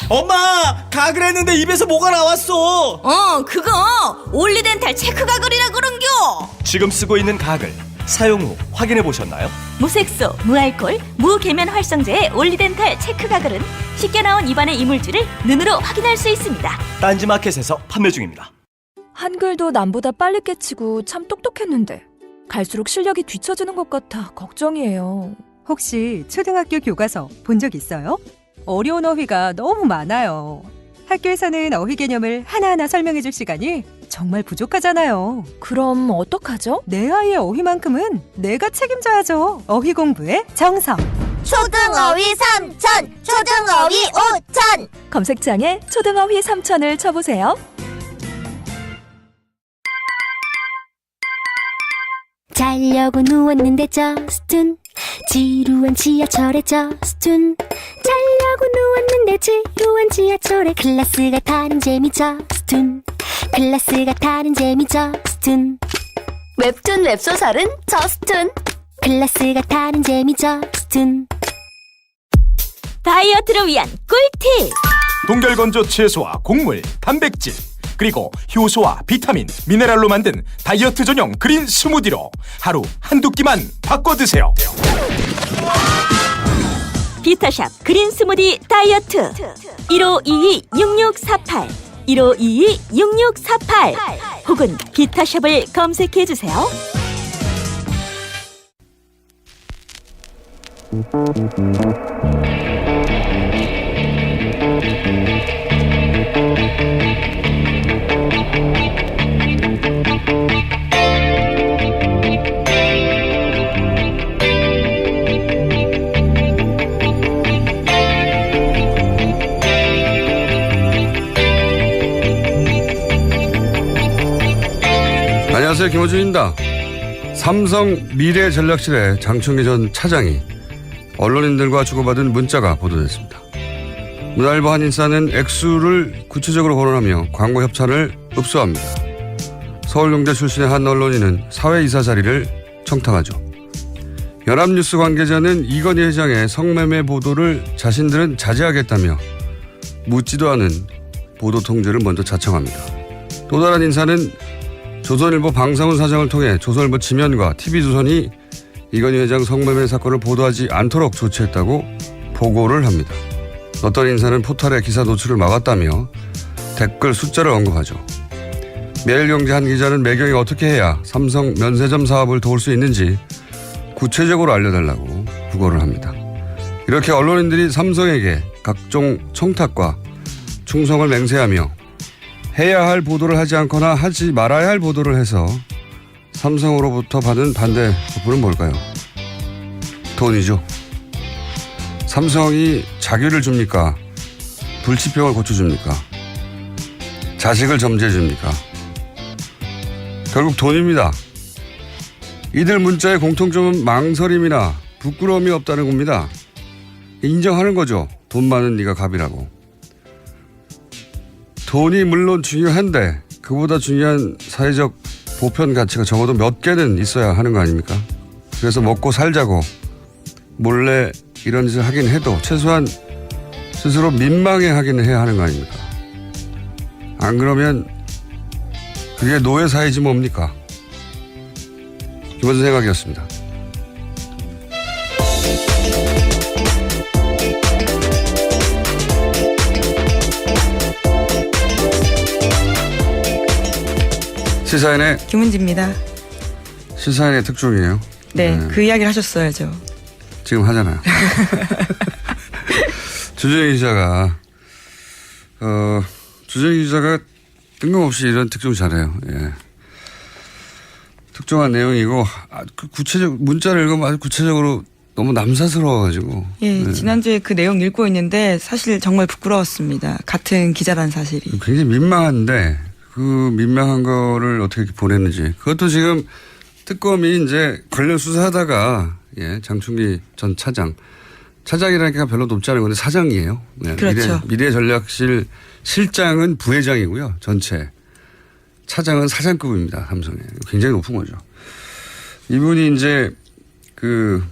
엄마! 가글 했는데 입에서 뭐가 나왔어! 그거 올리덴탈 체크 가글이라 그런겨. 지금 쓰고 있는 가글 사용 후 확인해 보셨나요? 무색소, 무알콜, 무계면 활성제의 올리덴탈 체크 가글은 쉽게 나온 입안의 이물질을 눈으로 확인할 수 있습니다. 딴지마켓에서 판매 중입니다. 한글도 남보다 빨리 깨치고 참 똑똑했는데 갈수록 실력이 뒤처지는 것 같아 걱정이에요. 혹시 초등학교 교과서 본 적 있어요? 어려운 어휘가 너무 많아요. 학교에서는 어휘 개념을 하나하나 설명해 줄 시간이 정말 부족하잖아요. 그럼 어떡하죠? 내 아이의 어휘만큼은 내가 책임져야죠. 어휘 공부의 정성. 초등어휘 3000, 초등어휘 5000. 검색창에 초등어휘 3000을 쳐보세요. 자려고 누웠는데 저스툰 지루한 지하철에 저스툰 자려고 누웠는데 지루한 지하철에 클래스가 다른 재미 저스툰 클래스가 다른 재미 저스툰 웹툰 웹소설은 저스툰 클래스가 다른 재미 저스툰 다이어트를 위한 꿀팁. 동결건조 채소와 곡물, 단백질 그리고 효소와 비타민, 미네랄로 만든 다이어트 전용 그린 스무디로 하루 한두 끼만 바꿔 드세요. 비타샵 그린 스무디 다이어트 1522-6648 1522-6648 혹은 비타샵을 검색해주세요. 안녕하세요, 김호준입니다. 삼성 미래전략실의 장충기 전 차장이 언론인들과 주고받은 문자가 보도됐습니다. 문화일보 한인사는 액수를 구체적으로 거론하며 광고 협찬을 읍소합니다. 서울경제 출신의 한 언론인은 사회이사 자리를 청탁하죠. 연합뉴스 관계자는 이건희 회장의 성매매 보도를 자신들은 자제하겠다며 묻지도 않은 보도 통제를 먼저 자청합니다. 또 다른 인사는 조선일보 방상훈 사장을 통해 조선일보 지면과 TV조선이 이건희 회장 성매매 사건을 보도하지 않도록 조치했다고 보고를 합니다. 어떤 인사는 포털의 기사 노출을 막았다며 댓글 숫자를 언급하죠. 매일경제 한 기자는 매경이 어떻게 해야 삼성 면세점 사업을 도울 수 있는지 구체적으로 알려달라고 부고를 합니다. 이렇게 언론인들이 삼성에게 각종 청탁과 충성을 맹세하며 해야 할 보도를 하지 않거나 하지 말아야 할 보도를 해서 삼성으로부터 받은 반대 거부는 뭘까요? 돈이죠. 삼성이 자규를 줍니까? 불치병을 고쳐줍니까? 자식을 점지해줍니까? 결국 돈입니다. 이들 문자의 공통점은 망설임이나 부끄러움이 없다는 겁니다. 인정하는 거죠. 돈 많은 네가 갑이라고. 돈이 물론 중요한데 그보다 중요한 사회적 보편 가치가 적어도 몇 개는 있어야 하는 거 아닙니까? 그래서 먹고 살자고 몰래 이런 짓을 하긴 해도 최소한 스스로 민망해 하긴 해야 하는 거 아닙니까? 안 그러면 그게 노예 사회지 뭡니까? 기본 생각이었습니다. 시사인의 김은지입니다. 시사인의 특종이에요. 네, 그 이야기를 하셨어야죠. 지금 하잖아요. 주정희 기자가 뜬금없이 이런 특종 잘해요. 예. 특종한 내용이고 그 구체적 문자를 읽으면 아주 구체적으로 너무 남사스러워가지고. 예, 네. 지난주에 그 내용 읽고 있는데 사실 정말 부끄러웠습니다. 같은 기자란 사실이. 굉장히 민망한데 그 민망한 거를 어떻게 보냈는지 그것도 지금 특검이 이제 관련 수사하다가 예, 장충기 전 차장이라니까 별로 높지 않은 건데 사장이에요. 네, 그렇죠. 미래전략실 실장은 부회장이고요. 전체. 차장은 사장급입니다. 삼성에. 굉장히 높은 거죠. 이분이 이제 그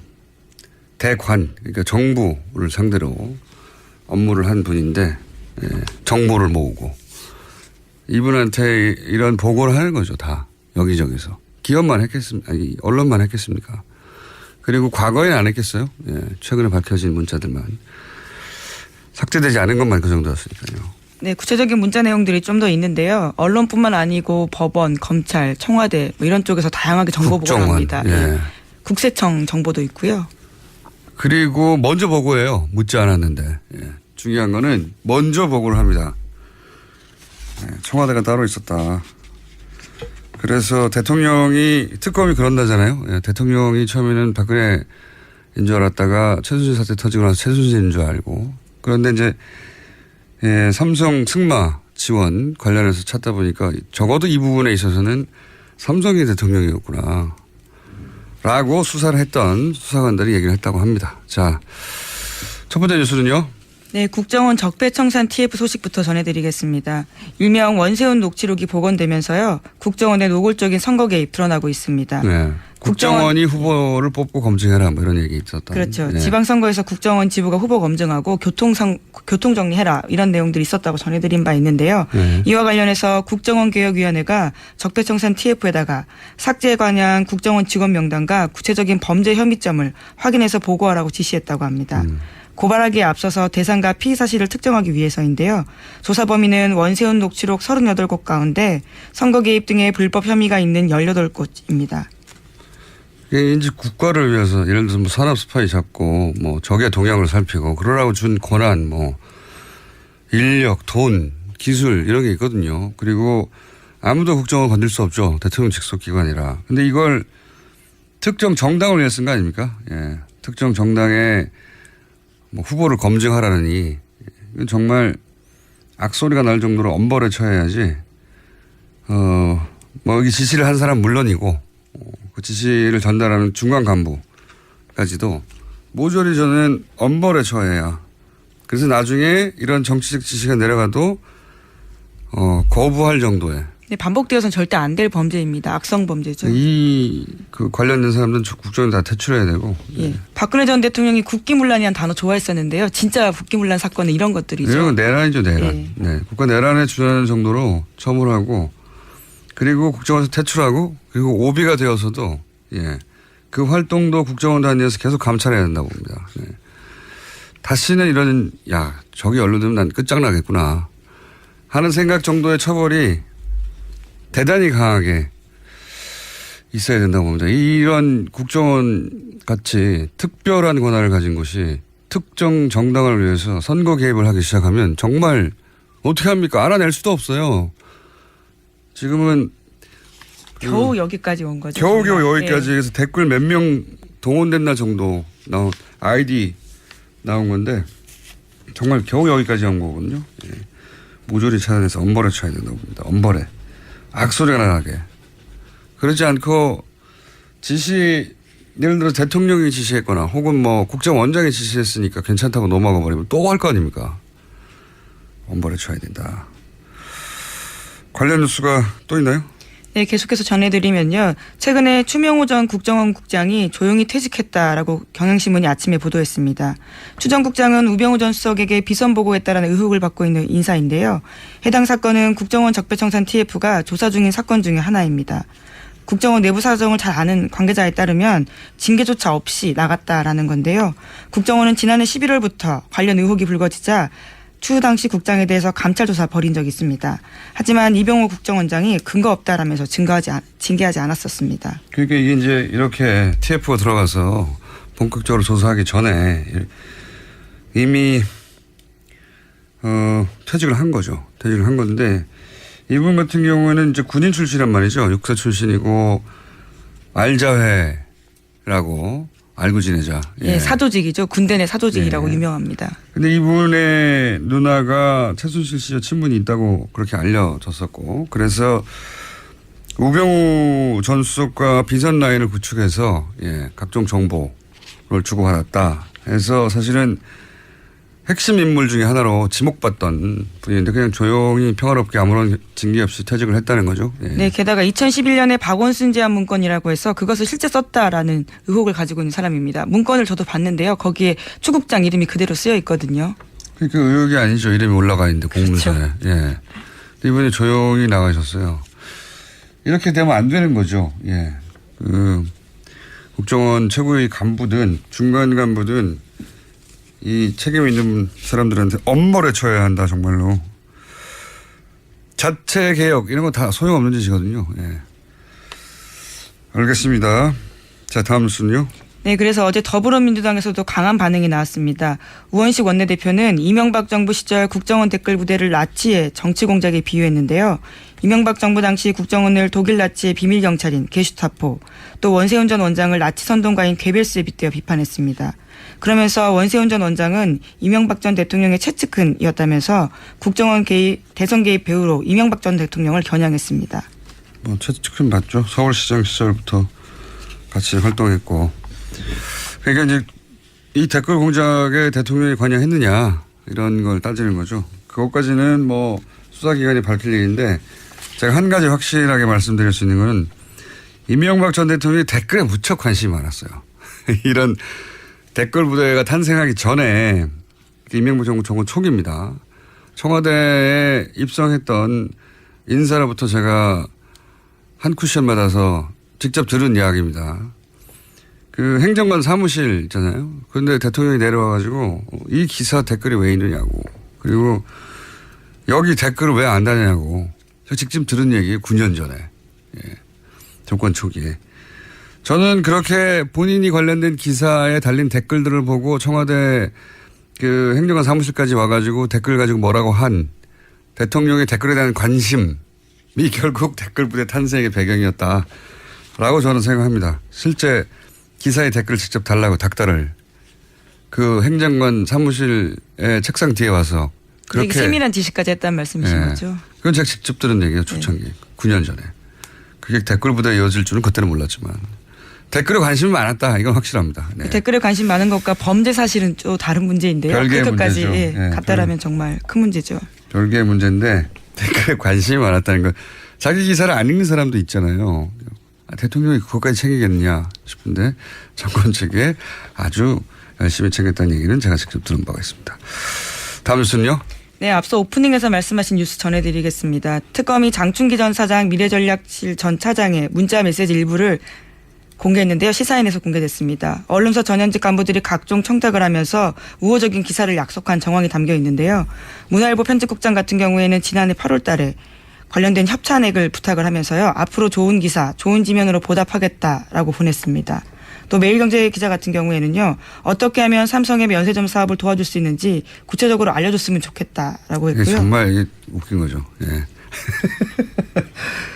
대관, 그러니까 정부를 상대로 업무를 한 분인데 정보를 모으고 이분한테 이런 보고를 하는 거죠. 다 여기저기서. 기업만 했겠습니까? 아니, 언론만 했겠습니까? 그리고 과거에는 안 했겠어요. 최근에 밝혀진 문자들만. 삭제되지 않은 것만 그 정도였으니까요. 네, 구체적인 문자 내용들이 좀 더 있는데요. 언론뿐만 아니고 법원, 검찰, 청와대 뭐 이런 쪽에서 다양하게 정보 보고를 합니다. 예. 국세청 정보도 있고요. 그리고 먼저 보고해요. 묻지 않았는데. 중요한 거는 먼저 보고를 합니다. 청와대가 따로 있었다. 그래서 대통령이 특검이 그런다잖아요. 대통령이 처음에는 박근혜인 줄 알았다가 최순실 사태 터지고 나서 최순실인 줄 알고. 그런데 이제 삼성 승마 지원 관련해서 찾다 보니까 적어도 이 부분에 있어서는 삼성이 대통령이었구나. 라고 수사를 했던 수사관들이 얘기를 했다고 합니다. 자, 첫 번째 뉴스는요. 네, 국정원 적폐청산 TF 소식부터 전해드리겠습니다. 일명 원세훈 녹취록이 복원되면서요. 국정원의 노골적인 선거 개입 드러나고 있습니다. 네. 국정원이 후보를 뽑고 검증해라 뭐 이런 얘기 있었다. 그렇죠. 네. 지방선거에서 국정원 지부가 후보 검증하고 교통 정리해라 이런 내용들이 있었다고 전해드린 바 있는데요. 네. 이와 관련해서 국정원개혁위원회가 적폐청산 TF에다가 삭제에 관한 국정원 직원 명단과 구체적인 범죄 혐의점을 확인해서 보고하라고 지시했다고 합니다. 고발하기에 앞서서 대상과 피의 사실을 특정하기 위해서인데요. 조사 범위는 원세훈 녹취록 38곳 가운데 선거 개입 등의 불법 혐의가 있는 18곳입니다. 이게 이제 국가를 위해서 예를 들어서 뭐 산업 스파이 잡고 뭐 적의 동향을 살피고 그러라고 준 권한 뭐 인력, 돈, 기술 이런 게 있거든요. 그리고 아무도 국정원 건들 수 없죠. 대통령 직속 기관이라. 근데 이걸 특정 정당을 위해 쓴 거 아닙니까? 예. 특정 정당의 뭐 후보를 검증하라느니 이건 정말 악소리가 날 정도로 엄벌에 처해야지 뭐 여기 지시를 한 사람 물론이고 그 지시를 전달하는 중간 간부까지도 모조리 저는 엄벌에 처해야 그래서 나중에 이런 정치적 지시가 내려가도 거부할 정도의 네, 반복되어서는 절대 안 될 범죄입니다. 악성 범죄죠. 그 관련된 사람들은 국정에 다 퇴출해야 되고. 예. 박근혜 전 대통령이 국기문란이라는 단어 좋아했었는데요. 진짜 국기문란 사건은 이런 것들이죠. 이런 건 내란이죠, 내란. 예. 네. 국가 내란에 준하는 정도로 처벌하고 그리고 국정원에서 퇴출하고 그리고 오비가 되어서도 그 활동도 국정원 단위에서 계속 감찰해야 된다고 봅니다. 네. 다시는 이런 저기 언론들은 난 끝장나겠구나 하는 생각 정도의 처벌이 대단히 강하게 있어야 된다고 봅니다. 이런 국정원 같이 특별한 권한을 가진 곳이 특정 정당을 위해서 선거 개입을 하기 시작하면 정말 어떻게 합니까? 알아낼 수도 없어요. 지금은 겨우 여기까지 온 거죠. 겨우겨우 여기까지 해서 댓글 몇 명 동원된 날 정도 나온 아이디 나온 건데 정말 겨우 여기까지 온 거거든요. 모조리 찾아내서 엄벌에 쳐야 된다고 봅니다. 엄벌에. 악소리가 나게. 그렇지 않고 예를 들어 대통령이 지시했거나 혹은 뭐 국정원장이 지시했으니까 괜찮다고 넘어가 버리면 또 할 거 아닙니까? 엄벌에 쳐야 된다. 관련 뉴스가 또 있나요? 네, 계속해서 전해드리면요. 최근에 추명호 전 국정원 국장이 조용히 퇴직했다라고 경향신문이 아침에 보도했습니다. 추 전 국장은 우병우 전 수석에게 비선 보고했다라는 의혹을 받고 있는 인사인데요. 해당 사건은 국정원 적폐청산 TF가 조사 중인 사건 중에 하나입니다. 국정원 내부 사정을 잘 아는 관계자에 따르면 징계조차 없이 나갔다라는 건데요. 국정원은 지난해 11월부터 관련 의혹이 불거지자 추 당시 국장에 대해서 감찰 조사 벌인 적이 있습니다. 하지만 이병호 국정원장이 근거 없다라면서 징계하지 않았었습니다. 그러니까 이게 이제 이렇게 TF가 들어가서 본격적으로 조사하기 전에 이미 퇴직을 한 거죠. 퇴직을 한 건데 이분 같은 경우에는 이제 군인 출신이란 말이죠. 육사 출신이고 알자회라고 알고 지내자. 예, 사조직이죠. 군대 내 사조직이라고 유명합니다. 근데 이분의 누나가 최순실 씨와 친분이 있다고 그렇게 알려졌었고 그래서 우병우 전 수석과 비선 라인을 구축해서 각종 정보를 주고받았다 해서 사실은 핵심 인물 중에 하나로 지목받던 분인데 그냥 조용히 평화롭게 아무런 징계 없이 퇴직을 했다는 거죠. 네, 게다가 2011년에 박원순 제안 문건이라고 해서 그것을 실제 썼다라는 의혹을 가지고 있는 사람입니다. 문건을 저도 봤는데요. 거기에 추 국장 이름이 그대로 쓰여 있거든요. 그 의혹이 아니죠. 이름이 올라가 있는데 공문서에. 그렇죠. 예. 이분이 조용히 나가셨어요. 이렇게 되면 안 되는 거죠. 예. 국정원 최고의 간부든 중간 간부든 이 책임 있는 사람들한테 엄벌에 쳐야 한다 정말로. 자체 개혁 이런 거 다 소용없는 짓이거든요. 예. 알겠습니다. 자 다음 순요. 네, 그래서 어제 더불어민주당에서도 강한 반응이 나왔습니다. 우원식 원내대표는 이명박 정부 시절 국정원 댓글 부대를 나치의 정치 공작에 비유했는데요. 이명박 정부 당시 국정원을 독일 나치의 비밀 경찰인 게슈타포, 또 원세훈 전 원장을 나치 선동가인 괴벨스에 빗대어 비판했습니다. 그러면서 원세훈 전 원장은 이명박 전 대통령의 최측근이었다면서 국정원 개입, 대선 개입 배우로 이명박 전 대통령을 겨냥했습니다. 뭐 최측근 맞죠. 서울시장 시절부터 같이 활동했고. 그러니까 이제 이 댓글 공작에 대통령이 관여했느냐 이런 걸 따지는 거죠. 그것까지는 뭐 수사기관이 밝힐 일인데 제가 한 가지 확실하게 말씀드릴 수 있는 거는 이명박 전 대통령이 댓글에 무척 관심이 많았어요. 이런 댓글 부대가 탄생하기 전에 이명박 정부 정권 초기입니다. 청와대에 입성했던 인사로부터 제가 한 쿠션 받아서 직접 들은 이야기입니다. 그 행정관 사무실 있잖아요. 그런데 대통령이 내려와가지고 이 기사 댓글이 왜 있느냐고. 그리고 여기 댓글을 왜 안 다냐고. 저 직접 들은 얘기 9년 전에. 예. 정권 초기에. 저는 그렇게 본인이 관련된 기사에 달린 댓글들을 보고 청와대 그 행정관 사무실까지 와가지고 댓글 가지고 뭐라고 한 대통령의 댓글에 대한 관심이 결국 댓글 부대 탄생의 배경이었다라고 저는 생각합니다. 실제 기사에 댓글을 직접 달라고 닥달을 그 행정관 사무실의 책상 뒤에 와서 그렇게 세밀한 지시까지 했다는 말씀이신 예. 거죠? 그건 제가 직접 들은 얘기예요. 초창기. 9년 전에. 그게 댓글 부대에 이어질 줄은 그때는 몰랐지만 댓글에 관심이 많았다. 이건 확실합니다. 네. 댓글에 관심 많은 것과 범죄 사실은 또 다른 문제인데요. 별개의 그것까지 문제죠. 예, 갖다라면 정말 큰 문제죠. 별개의 문제인데 댓글에 관심이 많았다는 거. 자기 기사를 안 읽는 사람도 있잖아요. 대통령이 그것까지 챙기겠느냐 싶은데 정권 측에 아주 열심히 챙겼다는 얘기는 제가 직접 들은 바가 있습니다. 다음 뉴스는요. 네, 앞서 오프닝에서 말씀하신 뉴스 전해드리겠습니다. 특검이 장충기 전 사장 미래전략실 전 차장의 문자 메시지 일부를 공개했는데요. 시사인에서 공개됐습니다. 언론사 전현직 간부들이 각종 청탁을 하면서 우호적인 기사를 약속한 정황이 담겨 있는데요. 문화일보 편집국장 같은 경우에는 지난해 8월 달에 관련된 협찬액을 부탁을 하면서요. 앞으로 좋은 기사, 좋은 지면으로 보답하겠다라고 보냈습니다. 또 매일경제 기자 같은 경우에는요. 어떻게 하면 삼성의 면세점 사업을 도와줄 수 있는지 구체적으로 알려줬으면 좋겠다라고 했고요. 정말 이게 웃긴 거죠. 예.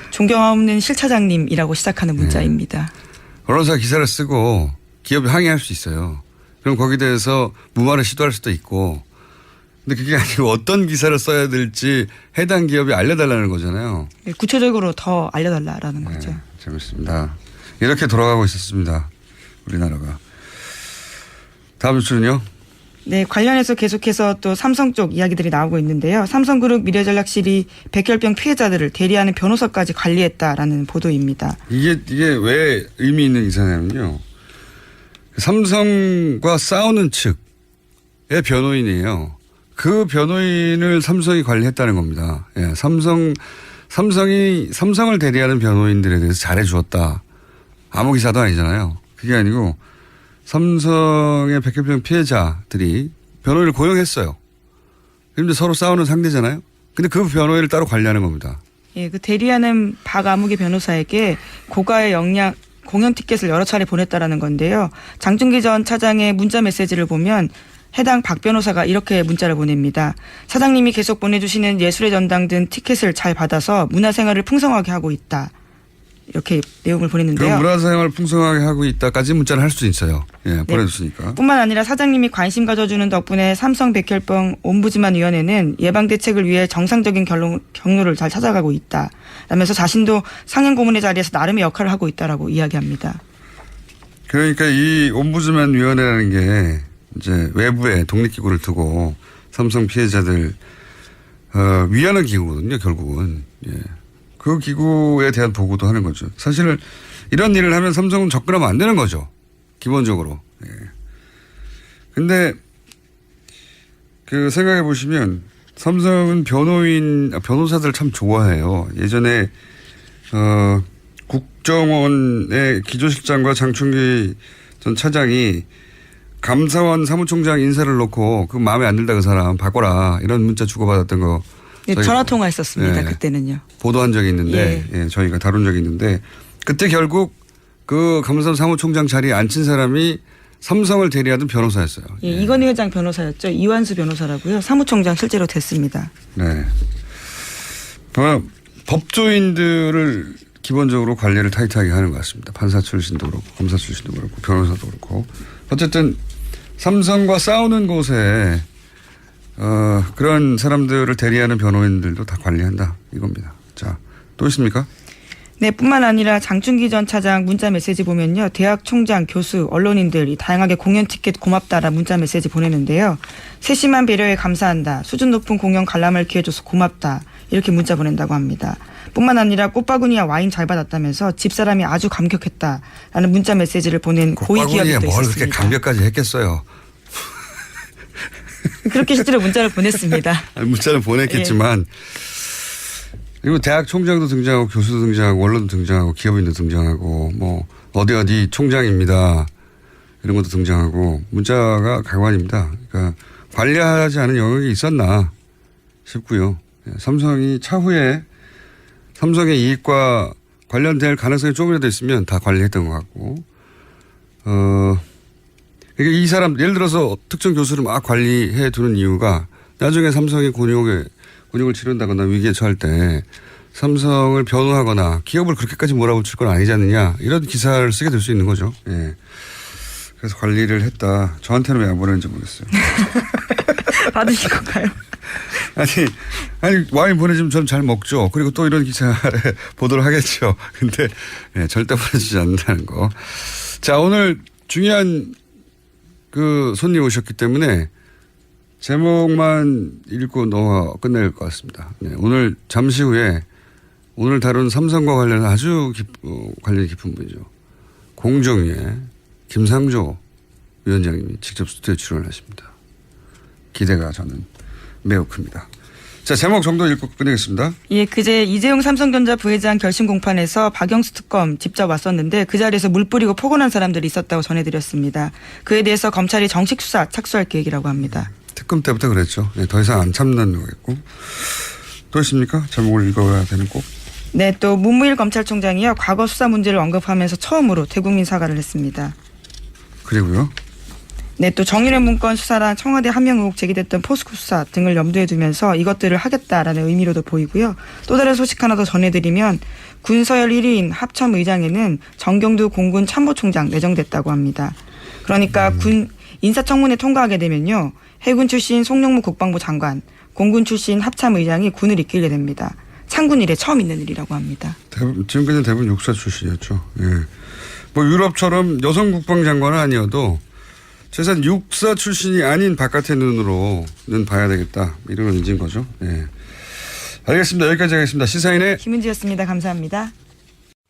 존경 없는 실차장님이라고 시작하는 문자입니다. 언론사 기사를 쓰고 기업이 항의할 수 있어요. 그럼 거기에 대해서 무마를 시도할 수도 있고. 근데 그게 아니고 어떤 기사를 써야 될지 해당 기업이 알려달라는 거잖아요. 구체적으로 더 알려달라는 거죠. 재밌습니다. 이렇게 돌아가고 있었습니다. 우리나라가. 다음 뉴스는요. 네, 관련해서 계속해서 또 삼성 쪽 이야기들이 나오고 있는데요. 삼성그룹 미래전략실이 백혈병 피해자들을 대리하는 변호사까지 관리했다라는 보도입니다. 이게 왜 의미 있는 기사냐면요. 삼성과 싸우는 측의 변호인이에요. 그 변호인을 삼성이 관리했다는 겁니다. 예, 삼성이 삼성을 대리하는 변호인들에 대해서 잘해주었다. 아무 기사도 아니잖아요. 그게 아니고 삼성의 백혈병 피해자들이 변호인을 고용했어요. 그런데 서로 싸우는 상대잖아요. 근데 그 변호인을 따로 관리하는 겁니다. 예, 그 대리하는 박아무개 변호사에게 고가의 공연 티켓을 여러 차례 보냈다라는 건데요. 장충기 전 차장의 문자 메시지를 보면 해당 박 변호사가 이렇게 문자를 보냅니다. 사장님이 계속 보내주시는 예술의 전당 등 티켓을 잘 받아서 문화생활을 풍성하게 하고 있다. 이렇게 내용을 보냈는데요. 그 문화생활을 풍성하게 하고 있다까지 문자를 할 수 있어요. 예, 보내줬으니까. 뿐만 아니라 사장님이 관심 가져주는 덕분에 삼성 백혈병 옴부즈만 위원회는 예방 대책을 위해 정상적인 경로를 잘 찾아가고 있다. 라면서 자신도 상임 고문의 자리에서 나름의 역할을 하고 있다라고 이야기합니다. 그러니까 이 옴부즈만 위원회라는 게 이제 외부에 독립기구를 두고 삼성 피해자들 위하는 기구거든요. 결국은. 예. 그 기구에 대한 보고도 하는 거죠. 사실은 이런 일을 하면 삼성은 접근하면 안 되는 거죠. 기본적으로. 예. 근데 그 생각해 보시면 삼성은 변호사들 참 좋아해요. 예전에 국정원의 기조실장과 장충기 전 차장이 감사원 사무총장 인사를 놓고 그 마음에 안 들다 그 사람 바꿔라 이런 문자 주고받았던 거 예, 전화 통화했었습니다. 예, 그때는요. 보도한 적이 있는데 예, 저희가 다룬 적이 있는데 그때 결국 그 감사원 사무총장 자리에 앉힌 사람이 삼성을 대리하던 변호사였어요. 예, 이건희 회장 변호사였죠. 이완수 변호사라고요. 사무총장 실제로 됐습니다. 네. 법조인들을 기본적으로 관리를 타이트하게 하는 것 같습니다. 판사 출신도 그렇고 검사 출신도 그렇고 변호사도 그렇고 어쨌든 삼성과 싸우는 곳에 그런 사람들을 대리하는 변호인들도 다 관리한다 이겁니다. 자, 또 있습니까? 네, 뿐만 아니라 장충기 전 차장 문자 메시지 보면요. 대학 총장, 교수, 언론인들이 다양하게 공연 티켓 고맙다라 문자 메시지 보내는데요. 세심한 배려에 감사한다. 수준 높은 공연 관람을 기회 줘서 고맙다. 이렇게 문자 보낸다고 합니다. 뿐만 아니라 꽃바구니와 와인 잘 받았다면서 집사람이 아주 감격했다라는 문자 메시지를 보낸 고위 기업이 또 뭘 있었습니다. 그렇게 감격까지 했겠어요. 그렇게 실제로 문자를 보냈습니다. 문자는 보냈겠지만 그리고 대학 총장도 등장하고 교수도 등장하고 언론도 등장하고 기업인도 등장하고 뭐 어디 총장입니다. 이런 것도 등장하고 문자가 가관입니다. 그러니까 관리하지 않은 영역이 있었나 싶고요. 삼성이 차후에 삼성의 이익과 관련될 가능성이 조금이라도 있으면 다 관리했던 것 같고 그러니까 이 사람 예를 들어서 특정 교수를 막 관리해 두는 이유가 나중에 삼성이 곤욕을 치른다거나 위기에 처할 때 삼성을 변호하거나 기업을 그렇게까지 몰아붙일 건 아니지 않느냐 이런 기사를 쓰게 될 수 있는 거죠. 예. 그래서 관리를 했다. 저한테는 왜 안 보내는지 모르겠어요. 받으실 건가요? 아니 와인 보내주면 전 잘 먹죠. 그리고 또 이런 기사를 보도를 하겠죠. 근데 예, 절대 보내주지 않는다는 거. 자, 오늘 중요한 그 손님 오셨기 때문에 제목만 읽고 끝낼 것 같습니다. 네, 오늘 잠시 후에 오늘 다룬 삼성과 관련한 아주 관련이 깊은 분이죠. 공정위의 김상조 위원장님이 직접 스튜디오에 출연을 하십니다. 기대가 저는 매우 큽니다. 자, 제목 정도 읽고 끝내겠습니다. 예, 그제 이재용 삼성전자 부회장 결심 공판에서 박영수 특검 직접 왔었는데 그 자리에서 물 뿌리고 폭언한 사람들이 있었다고 전해드렸습니다. 그에 대해서 검찰이 정식 수사 착수할 계획이라고 합니다. 특검 때부터 그랬죠. 네, 더 이상 안 참는 거겠고. 또 있습니까? 제목을 읽어야 되는 꼭. 네, 또 문무일 검찰총장이요. 과거 수사 문제를 언급하면서 처음으로 대국민 사과를 했습니다. 그리고요. 네, 또 정윤회 문건 수사랑 청와대 함명 의혹 제기됐던 포스코 수사 등을 염두에 두면서 이것들을 하겠다라는 의미로도 보이고요. 또 다른 소식 하나 더 전해드리면 군서열 1위인 합참의장에는 정경두 공군 참모총장 내정됐다고 합니다. 그러니까 군 인사청문회 통과하게 되면요. 해군 출신 송영무 국방부 장관, 공군 출신 합참의장이 군을 이끌게 됩니다. 창군 이래 처음 있는 일이라고 합니다. 지금까지는 대부분 육사 출신이었죠. 예. 뭐 유럽처럼 여성 국방장관은 아니어도 최소한 육사 출신이 아닌 바깥의 눈으로는 봐야 되겠다. 이런 의지인 거죠. 예. 알겠습니다. 여기까지 하겠습니다. 시사인의 김은지였습니다. 감사합니다.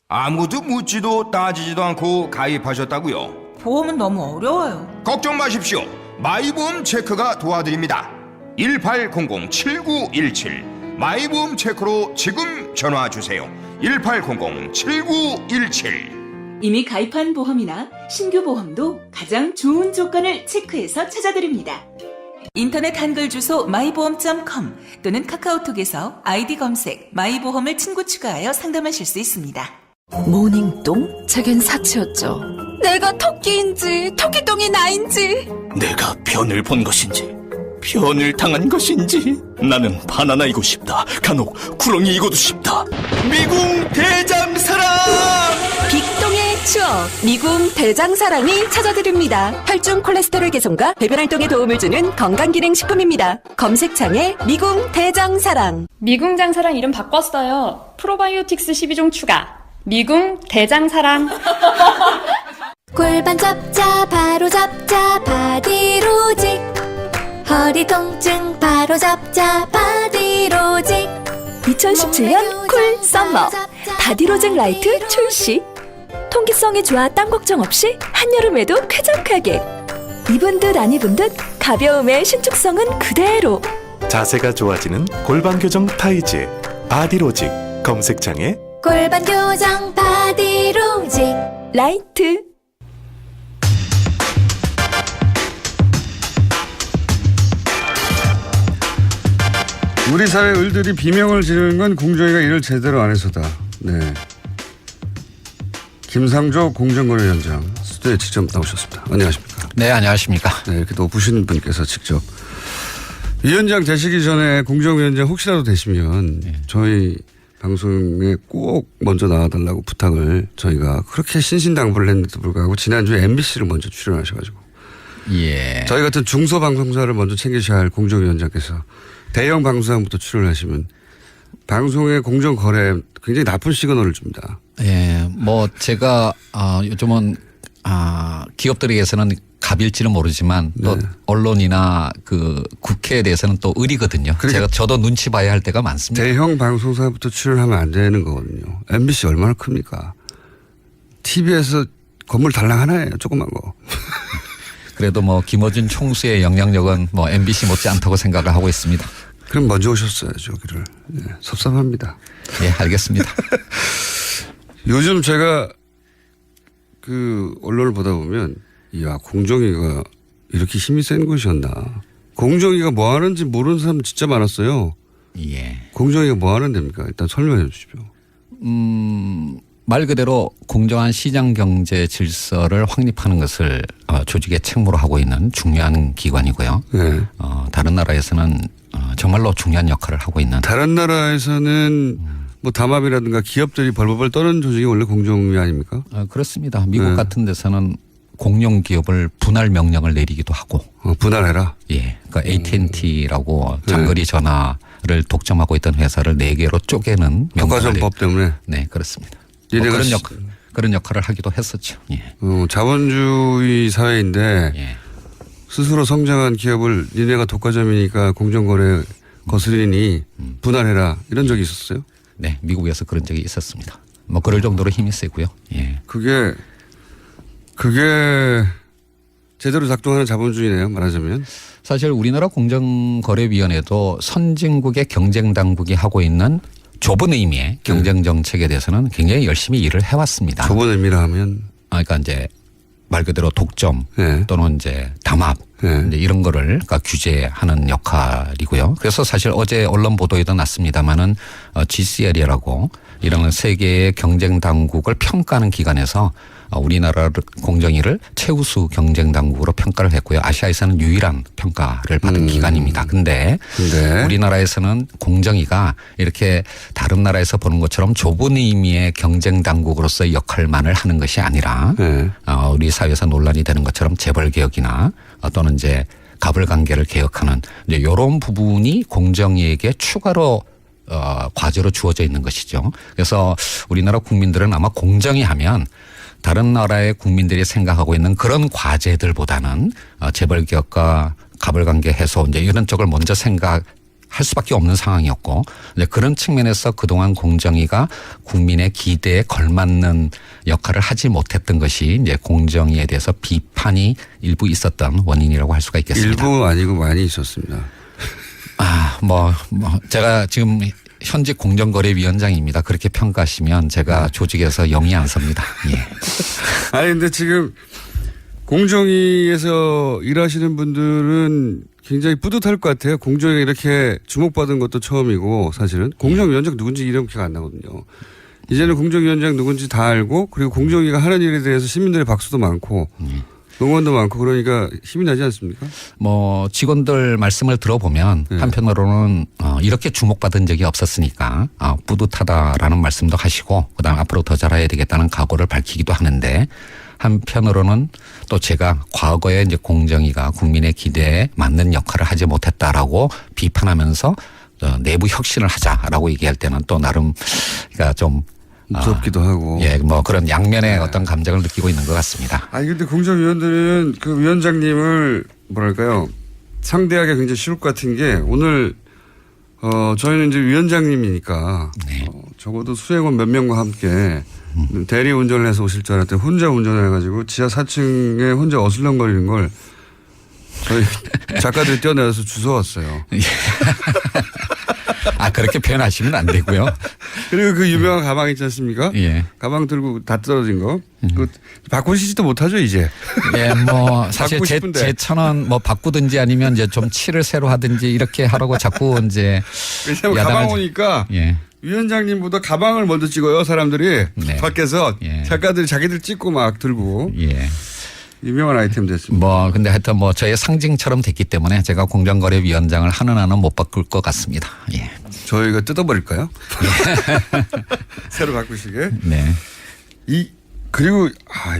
아무도 묻지도 따지지도 않고 가입하셨다고요? 보험은 너무 어려워요. 걱정 마십시오. 마이보험 체크가 도와드립니다. 1800-7917 마이보험 체크로 지금 전화주세요. 1800-7917 이미 가입한 보험이나 신규 보험도 가장 좋은 조건을 체크해서 찾아드립니다. 인터넷 한글 주소 마이보험.com 또는 카카오톡에서 아이디 검색 마이보험을 친구 추가하여 상담하실 수 있습니다. 모닝똥? 제겐 사치였죠. 내가 토끼인지 토끼똥이 나인지 내가 변을 본 것인지 변을 당한 것인지 나는 바나나이고 싶다. 간혹 구렁이이고도 싶다. 미궁 대장사랑 빅똥의 추억 미궁 대장사랑이 찾아드립니다. 혈중 콜레스테롤 개선과 배변활동에 도움을 주는 건강기능식품입니다. 검색창에 미궁 대장사랑. 미궁 장사랑 이름 바꿨어요. 프로바이오틱스 12종 추가. 미궁 대장사랑. 골반 잡자 바로 잡자 바디로직. 허리 통증 바로 잡자 바디로직. 2017년 쿨 썸머 바디로직 라이트 출시. 통기성이 좋아 땀 걱정 없이 한여름에도 쾌적하게. 입은 듯 안 입은 듯 가벼움에 신축성은 그대로. 자세가 좋아지는 골반 교정 타이즈 바디로직. 검색창에 골반 교정 바디로직. 라이트. 우리 사회 을들이 비명을 지르는 건 공정위가 일을 제대로 안 해서다. 네. 김상조 공정거래위원장 스튜디오에 직접 나오셨습니다. 안녕하십니까? 네, 안녕하십니까? 네, 이렇게 높으신 분께서 직접. 위원장 되시기 전에 공정위원장 혹시라도 되시면 저희 방송에 꼭 먼저 나와달라고 부탁을 저희가 그렇게 신신당부를 했는데도 불구하고 지난주에 MBC를 먼저 출연하셔가지고 예. 저희 같은 중소방송사를 먼저 챙기셔야 할 공정위원장께서 대형 방송사부터 출연하시면 방송의 공정거래 굉장히 나쁜 시그널을 줍니다. 예, 뭐 제가 요즘은 기업들에게서는 갑일지는 모르지만 또 네. 언론이나 그 국회에 대해서는 또 의리거든요. 그러니까 저도 눈치 봐야 할 때가 많습니다. 대형 방송사부터 출연하면 안 되는 거거든요. MBC 얼마나 큽니까? TV에서 건물 달랑 하나예요. 조그만 거. 그래도 뭐 김어준 총수의 영향력은 뭐 MBC 못지 않다고 생각을 하고 있습니다. 그럼 먼저 오셨어야죠. 여기를. 네, 섭섭합니다. 예, 알겠습니다. 요즘 제가 그 언론을 보다 보면 이야 공정위가 이렇게 힘이 센 곳이었나. 공정위가 뭐 하는지 모르는 사람 진짜 많았어요. 예. 공정위가 뭐 하는 데입니까? 일단 설명해 주십시오. 말 그대로 공정한 시장 경제 질서를 확립하는 것을 조직의 책무로 하고 있는 중요한 기관이고요. 네. 다른 나라에서는 정말로 중요한 역할을 하고 있는. 다른 나라에서는 뭐 담합이라든가 기업들이 벌벌 떠는 조직이 원래 공정위 아닙니까? 그렇습니다. 미국 네. 같은 데서는 공룡 기업을 분할 명령을 내리기도 하고. 분할해라? 예. 그러니까 AT&T라고 장거리 전화를 독점하고 있던 회사를 4개로 쪼개는 독과점법 때문에? 네, 그렇습니다. 뭐 그런 역할을 하기도 했었죠. 예. 자본주의 사회인데 예. 스스로 성장한 기업을 니네가 독과점이니까 공정거래 거스리니 분할해라 이런 적이 있었어요? 네, 미국에서 그런 적이 있었습니다. 뭐 그럴 정도로 힘이 세고요. 예. 그게 제대로 작동하는 자본주의네요. 말하자면. 사실 우리나라 공정거래위원회도 선진국의 경쟁당국이 하고 있는 좁은 의미의 경쟁 정책에 대해서는 굉장히 열심히 일을 해왔습니다. 좁은 의미라 하면? 그러니까 이제 말 그대로 독점 네. 또는 이제 담합 이제 이런 거를 그러니까 규제하는 역할이고요. 그래서 사실 어제 언론 보도에도 났습니다마는 GCL이라고 이런 세계의 경쟁 당국을 평가하는 기관에서 우리나라 공정위를 최우수 경쟁 당국으로 평가를 했고요. 아시아에서는 유일한 평가를 받은 기관입니다. 근데 우리나라에서는 공정위가 이렇게 다른 나라에서 보는 것처럼 좁은 의미의 경쟁 당국으로서의 역할만을 하는 것이 아니라 우리 사회에서 논란이 되는 것처럼 재벌 개혁이나 또는 이제 갑을 관계를 개혁하는 이제 이런 부분이 공정위에게 추가로 과제로 주어져 있는 것이죠. 그래서 우리나라 국민들은 아마 공정위 하면 다른 나라의 국민들이 생각하고 있는 그런 과제들보다는 재벌 개혁과 갑을 관계 해소 이제 이런 쪽을 먼저 생각할 수밖에 없는 상황이었고 이제 그런 측면에서 그동안 공정위가 국민의 기대에 걸맞는 역할을 하지 못했던 것이 이제 공정위에 대해서 비판이 일부 있었던 원인이라고 할 수가 있겠습니다. 일부 아니고 많이 있었습니다. 제가 지금 현직 공정거래위원장입니다. 그렇게 평가하시면 제가 조직에서 영이 안 섭니다. 예. 아니 근데 지금 공정위에서 일하시는 분들은 굉장히 뿌듯할 것 같아요. 공정위가 이렇게 주목받은 것도 처음이고 사실은 공정위원장 누군지 이름 기억 안 나거든요. 이제는 공정위원장 누군지 다 알고 그리고 공정위가 하는 일에 대해서 시민들의 박수도 많고 응원도 많고 그러니까 힘이 나지 않습니까? 뭐 직원들 말씀을 들어보면 한편으로는 이렇게 주목받은 적이 없었으니까 뿌듯하다라는 말씀도 하시고 그다음 앞으로 더 잘해야 되겠다는 각오를 밝히기도 하는데 한편으로는 또 제가 과거에 이제 공정위가 국민의 기대에 맞는 역할을 하지 못했다라고 비판하면서 내부 혁신을 하자라고 얘기할 때는 또 나름 그러니까 좀 무섭기도 하고. 예, 뭐 그런 양면의 어떤 감정을 느끼고 있는 것 같습니다. 아니, 근데 공정위원들은 그 위원장님을 뭐랄까요. 상대하기 굉장히 쉬울 것 같은 게 오늘, 저희는 이제 위원장님이니까. 적어도 수행원 몇 명과 함께 대리 운전을 해서 오실 줄 알았더니 혼자 운전을 해가지고 지하 4층에 혼자 어슬렁거리는 걸 저희 작가들이 뛰어내려서 주워왔어요. 아, 그렇게 표현하시면 안 되고요. 그리고 그 유명한 가방 있지 않습니까? 예. 가방 들고 다 떨어진 거. 그 바꾸시지도 못하죠, 이제. 예, 뭐 사실 바꾸고 제 싶은데. 천은 뭐 바꾸든지 아니면 이제 좀 칠을 새로 하든지 이렇게 하라고 자꾸 이제 왜냐면 가방 오니까 예. 위원장님보다 가방을 먼저 찍어요, 사람들이. 네. 밖에서 예. 작가들이 자기들 찍고 막 들고. 예. 유명한 아이템 됐습니다. 뭐 근데 하여튼 뭐 저의 상징처럼 됐기 때문에 제가 공정거래위원장을 하는 한은 못 바꿀 것 같습니다. 예. 저희가 뜯어버릴까요? 새로 바꾸시게. 네. 그리고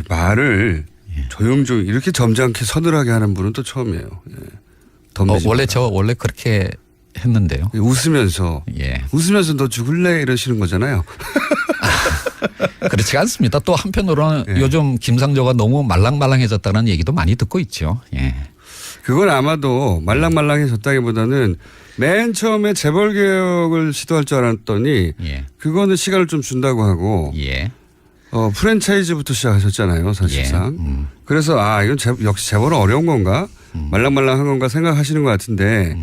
말을 조용조용 이렇게 점잖게 서늘하게 하는 분은 또 처음이에요. 예. 원래 그렇게 했는데요. 웃으면서 예. 웃으면서 너 죽을래 이러시는 거잖아요. 그렇지 않습니다. 또 한편으로는 예. 요즘 김상조가 너무 말랑말랑해졌다는 얘기도 많이 듣고 있죠. 예. 그건 아마도 말랑말랑해졌다기보다는 맨 처음에 재벌 개혁을 시도할 줄 알았더니 예. 그거는 시간을 좀 준다고 하고 예. 프랜차이즈부터 시작하셨잖아요, 사실상. 예. 그래서 이건 역시 재벌은 어려운 건가? 말랑말랑한 건가 생각하시는 것 같은데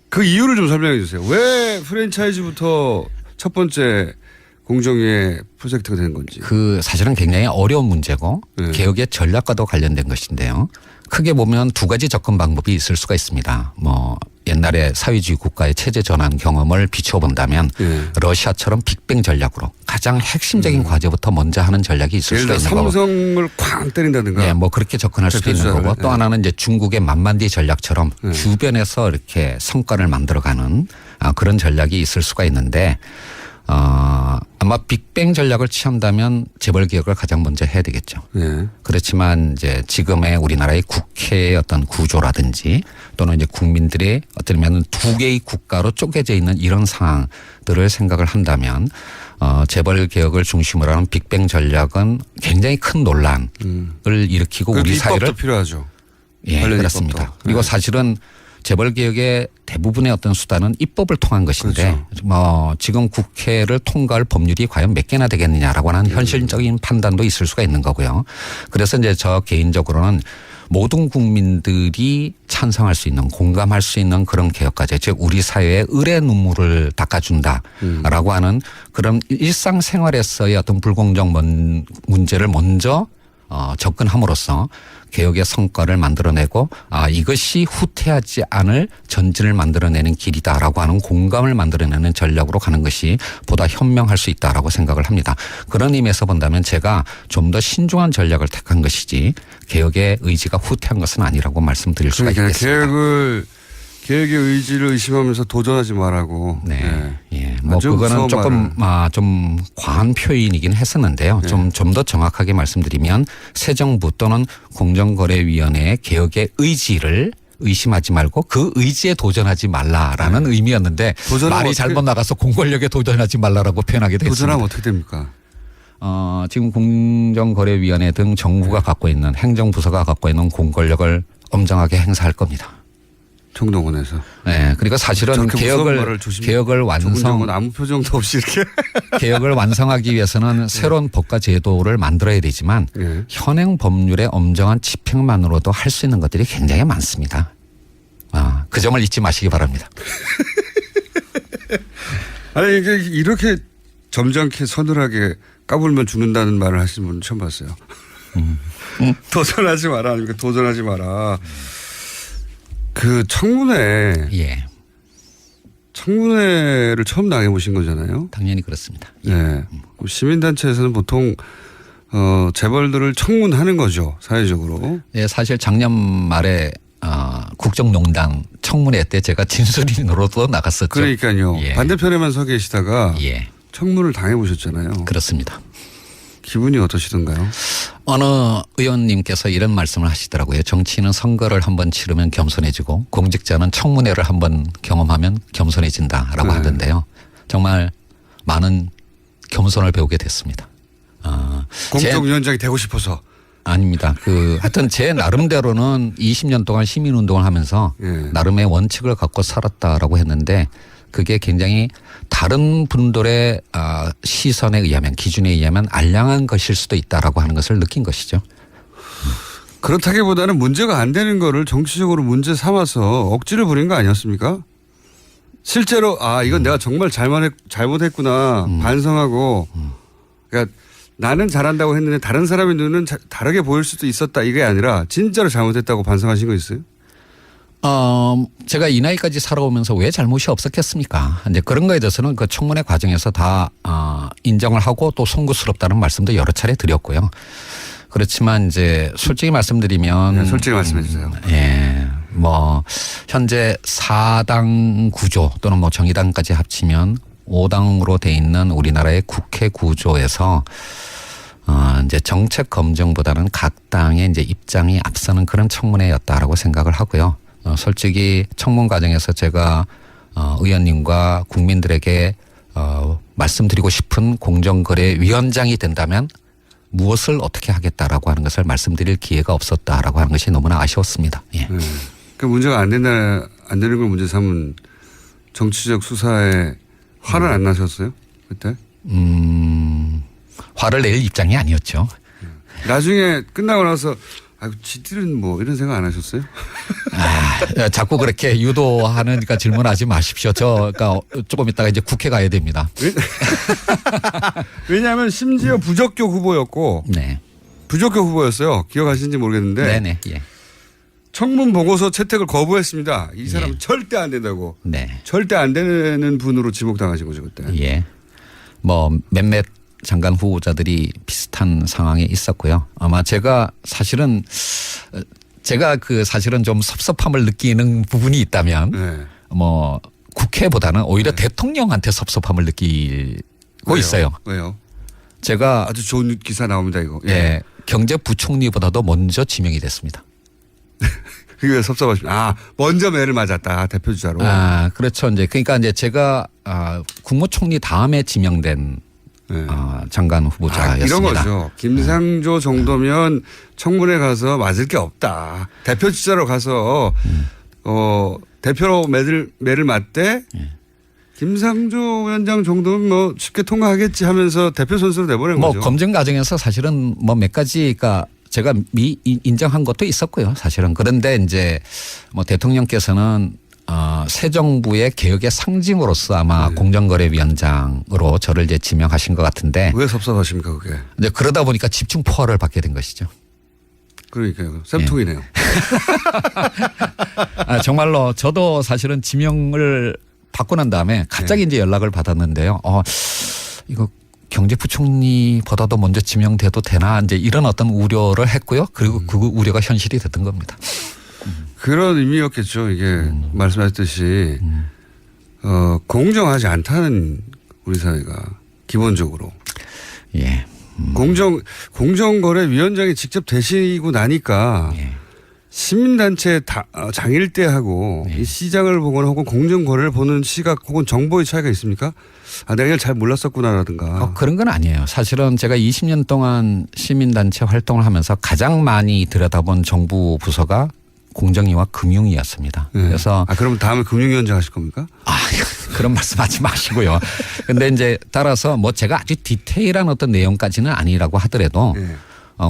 그 이유를 좀 설명해 주세요. 왜 프랜차이즈부터 첫 번째 공정위의 프로젝트가 된 건지. 그 사실은 굉장히 어려운 문제고 네. 개혁의 전략과도 관련된 것인데요. 크게 보면 두 가지 접근 방법이 있을 수가 있습니다. 뭐 옛날에 사회주의 국가의 체제 전환 경험을 비춰본다면 러시아처럼 빅뱅 전략으로 가장 핵심적인 과제부터 먼저 하는 전략이 있을 수가 있는 거고. 삼성을 쾅 때린다든가. 네, 뭐 그렇게 접근할 수도 있는 거고 또 하나는 이제 중국의 만만디 전략처럼 주변에서 이렇게 성과를 만들어가는 그런 전략이 있을 수가 있는데 아마 빅뱅 전략을 취한다면 재벌 개혁을 가장 먼저 해야 되겠죠. 네. 그렇지만 이제 지금의 우리나라의 국회의 어떤 구조라든지 또는 이제 국민들의 어떻게 보면 두 개의 국가로 쪼개져 있는 이런 상황들을 생각을 한다면 재벌 개혁을 중심으로 하는 빅뱅 전략은 굉장히 큰 논란을 일으키고 우리 사회를 필요하죠. 예, 그렇습니다. 입법도. 그리고 사실은 재벌 개혁의 대부분의 어떤 수단은 입법을 통한 것인데 그렇죠. 뭐 지금 국회를 통과할 법률이 과연 몇 개나 되겠느냐라고 하는 현실적인 판단도 있을 수가 있는 거고요. 그래서 이제 저 개인적으로는 모든 국민들이 찬성할 수 있는 공감할 수 있는 그런 개혁과제 즉 우리 사회의 을의 눈물을 닦아준다라고 하는 그런 일상생활에서의 어떤 불공정 문제를 먼저 접근함으로써 개혁의 성과를 만들어내고 이것이 후퇴하지 않을 전진을 만들어내는 길이다라고 하는 공감을 만들어내는 전략으로 가는 것이 보다 현명할 수 있다라고 생각을 합니다. 그런 의미에서 본다면 제가 좀 더 신중한 전략을 택한 것이지 개혁의 의지가 후퇴한 것은 아니라고 말씀드릴 수가 있겠습니다. 개혁의 의지를 의심하면서 도전하지 말라고. 네. 예. 뭐 그거는 조금 좀 과한 표현이긴 했었는데요. 네. 좀 더 정확하게 말씀드리면 새 정부 또는 공정거래위원회의 개혁의 의지를 의심하지 말고 그 의지에 도전하지 말라라는 의미였는데 말이 잘못 나가서 공권력에 도전하지 말라라고 표현하게 됐습니다. 도전하면 어떻게 됩니까? 지금 공정거래위원회 등 정부가 갖고 있는 행정부서가 갖고 있는 공권력을 엄정하게 행사할 겁니다. 청동원에서. 네, 그러니까 사실은 개혁을 완성 아무 표정도 없이 이렇게 개혁을 완성하기 위해서는 새로운 법과 제도를 만들어야 되지만 현행 법률의 엄정한 집행만으로도 할 수 있는 것들이 굉장히 많습니다. 그 점을 잊지 마시기 바랍니다. 아니 이게 이렇게 점잖게 서늘하게 까불면 죽는다는 말을 하시는 분은 처음 봤어요. 도전하지 마라 아닙니까? 도전하지 마라. 그 청문회. 예. 청문회를 처음 당해보신 거잖아요. 당연히 그렇습니다. 네. 시민단체에서는 보통 재벌들을 청문하는 거죠. 사회적으로. 예, 사실 작년 말에 국정농단 청문회 때 제가 진술인으로도 나갔었죠. 그러니까요. 예. 반대편에만 서 계시다가 예. 청문을 당해보셨잖아요. 그렇습니다. 기분이 어떠시던가요? 어느 의원님께서 이런 말씀을 하시더라고요. 정치인은 선거를 한번 치르면 겸손해지고 공직자는 청문회를 한번 경험하면 겸손해진다라고 하던데요. 정말 많은 겸손을 배우게 됐습니다. 공정위원장이 되고 싶어서. 아닙니다. 하여튼 제 나름대로는 20년 동안 시민운동을 하면서 나름의 원칙을 갖고 살았다라고 했는데 그게 굉장히 다른 분들의 기준에 의하면 알량한 것일 수도 있다라고 하는 것을 느낀 것이죠. 그렇다기보다는 문제가 안 되는 거를 정치적으로 문제 삼아서 억지를 부린 거 아니었습니까? 실제로 이건 내가 정말 잘못했구나 반성하고 그러니까 나는 잘한다고 했는데 다른 사람의 눈은 다르게 보일 수도 있었다 이게 아니라 진짜로 잘못했다고 반성하신 거 있어요? 제가 이 나이까지 살아오면서 왜 잘못이 없었겠습니까? 이제 그런 거에 대해서는 그 청문회 과정에서 다 인정을 하고 또 송구스럽다는 말씀도 여러 차례 드렸고요. 그렇지만 이제 솔직히 말씀드리면 네, 솔직히 말씀해 주세요. 예. 뭐 현재 4당 구조 또는 뭐 정의당까지 합치면 5당으로 돼 있는 우리나라의 국회 구조에서 이제 정책 검증보다는 각 당의 이제 입장이 앞서는 그런 청문회였다라고 생각을 하고요. 솔직히 청문 과정에서 제가 의원님과 국민들에게 말씀드리고 싶은 공정거래위원장이 된다면 무엇을 어떻게 하겠다라고 하는 것을 말씀드릴 기회가 없었다라고 하는 것이 너무나 아쉬웠습니다. 예. 그 문제가 안 되는 걸 문제 삼은 정치적 수사에 화를 안 나셨어요? 그때? 화를 낼 입장이 아니었죠. 나중에 끝나고 나서 지들은 뭐 이런 생각 안 하셨어요? 자꾸 그렇게 유도하니까 질문하지 마십시오. 그러니까 조금 있다가 이제 국회 가야 됩니다. 왜냐하면 심지어 부적격 후보였고, 네. 부적격 후보였어요. 기억하시는지 모르겠는데, 네네. 예. 청문 보고서 채택을 거부했습니다. 이 사람은 예. 절대 안 된다고. 네. 절대 안 되는 분으로 지목당하신 거죠 그때. 예. 뭐 몇몇 장관 후보자들이 비슷한 상황에 있었고요. 아마 제가 사실은 좀 섭섭함을 느끼는 부분이 있다면 네. 뭐 국회보다는 오히려 대통령한테 섭섭함을 느끼고 왜요? 있어요. 왜요? 제가 아주 좋은 기사 나옵니다 이거. 예. 경제부총리보다도 먼저 지명이 됐습니다. 그게 왜 섭섭하십니까? 먼저 매를 맞았다 대표주자로. 그렇죠. 그러니까 제가 국무총리 다음에 지명된 네. 장관 후보자였습니다. 이런 거죠. 김상조 정도면 청문회 가서 맞을 게 없다. 대표 주자로 가서 대표로 매를 맞대. 김상조 위원장 정도면 뭐 쉽게 통과하겠지 하면서 대표 선수로 내보낸 거죠. 검증 과정에서 사실은 뭐 몇 가지 그러니까 제가 인정한 것도 있었고요. 사실은 그런데 이제 뭐 대통령께서는 새 정부의 개혁의 상징으로서 아마 공정거래위원장으로 저를 이제 지명하신 것 같은데 왜 섭섭하십니까 그게? 이제 그러다 보니까 집중 포화를 받게 된 것이죠. 그러니까요. 쌤통이네요. 정말로 저도 사실은 지명을 받고 난 다음에 갑자기 이제 연락을 받았는데요. 이거 경제부총리보다도 먼저 지명돼도 되나 이제 이런 어떤 우려를 했고요. 그리고 그 우려가 현실이 됐던 겁니다. 그런 의미였겠죠. 이게 말씀하셨듯이 공정하지 않다는 우리 사회가 기본적으로. 예. 공정거래위원장이 직접 되시고 나니까 시민단체 장일대하고 이 시장을 보거나 혹은 공정거래를 보는 시각 혹은 정보의 차이가 있습니까? 내가 이걸 잘 몰랐었구나라든가. 그런 건 아니에요. 사실은 제가 20년 동안 시민단체 활동을 하면서 가장 많이 들여다본 정부 부서가 공정위와 금융위였습니다. 네. 그래서 그럼 다음에 금융위원장 하실 겁니까? 그런 말씀하지 마시고요. 근데 이제 따라서 뭐 제가 아주 디테일한 어떤 내용까지는 아니라고 하더라도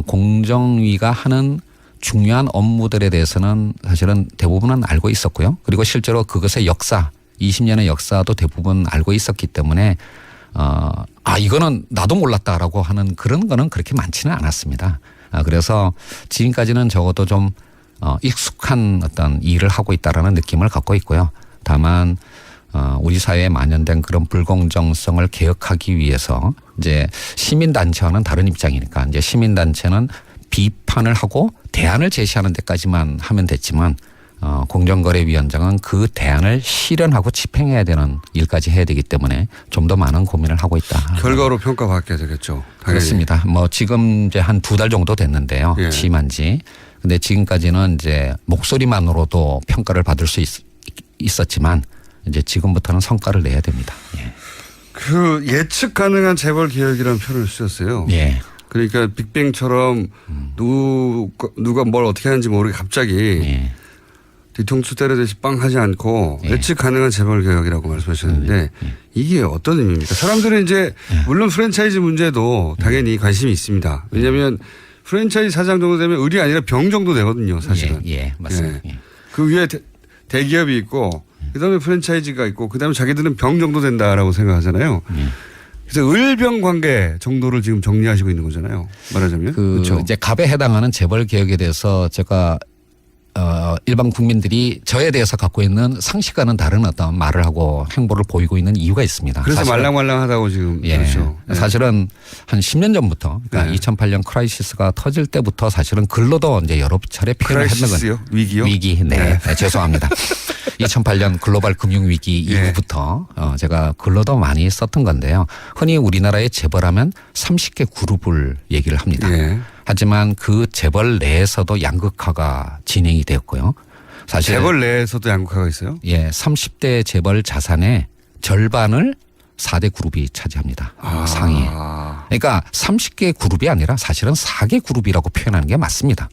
공정위가 하는 중요한 업무들에 대해서는 사실은 대부분은 알고 있었고요. 그리고 실제로 그것의 역사, 20년의 역사도 대부분 알고 있었기 때문에 이거는 나도 몰랐다라고 하는 그런 거는 그렇게 많지는 않았습니다. 그래서 지금까지는 적어도 좀 익숙한 어떤 일을 하고 있다라는 느낌을 갖고 있고요. 다만 우리 사회에 만연된 그런 불공정성을 개혁하기 위해서 이제 시민단체와는 다른 입장이니까 이제 시민단체는 비판을 하고 대안을 제시하는 데까지만 하면 됐지만 공정거래위원장은 그 대안을 실현하고 집행해야 되는 일까지 해야 되기 때문에 좀 더 많은 고민을 하고 있다. 결과로 평가받게 되겠죠. 당연히. 그렇습니다. 뭐 지금 이제 한 2달 정도 됐는데요. 취임한 지. 근데 지금까지는 이제 목소리만으로도 평가를 받을 수 있었지만 이제 지금부터는 성과를 내야 됩니다. 예. 그 예측 가능한 재벌 개혁이라는 표현을 쓰셨어요. 예. 그러니까 빅뱅처럼 누가 뭘 어떻게 하는지 모르게 갑자기 뒤통수 때려대시 빵 하지 않고 예측 가능한 재벌 개혁이라고 말씀하셨는데 이게 어떤 의미입니까? 사람들은 이제 물론 프랜차이즈 문제도 당연히 관심이 있습니다. 왜냐하면 프랜차이즈 사장 정도 되면 을이 아니라 병 정도 되거든요, 사실은. 예, 맞습니다. 예. 그 위에 대기업이 있고 그다음에 프랜차이즈가 있고 그다음에 자기들은 병 정도 된다라고 생각하잖아요. 그래서 을병 관계 정도를 지금 정리하시고 있는 거잖아요. 말하자면. 그렇죠. 이제 갑에 해당하는 재벌 개혁에 대해서 제가 일반 국민들이 저에 대해서 갖고 있는 상식과는 다른 어떤 말을 하고 행보를 보이고 있는 이유가 있습니다. 그래서 말랑말랑하다고 지금. 예. 그렇죠. 사실은 한 10년 전부터 그러니까 2008년 크라이시스가 터질 때부터 사실은 글로도 이제 여러 차례 표현을 했는 크라이시스요? 위기요? 위기. 네. 죄송합니다. 2008년 글로벌 금융 위기 이후부터 제가 글로도 많이 썼던 건데요. 흔히 우리나라의 재벌하면 30개 그룹을 얘기를 합니다. 하지만 그 재벌 내에서도 양극화가 진행이 되었고요. 사실 재벌 내에서도 양극화가 있어요? 예, 30대 재벌 자산의 절반을 4대 그룹이 차지합니다. 상위에. 그러니까 30개 그룹이 아니라 사실은 4개 그룹이라고 표현하는 게 맞습니다.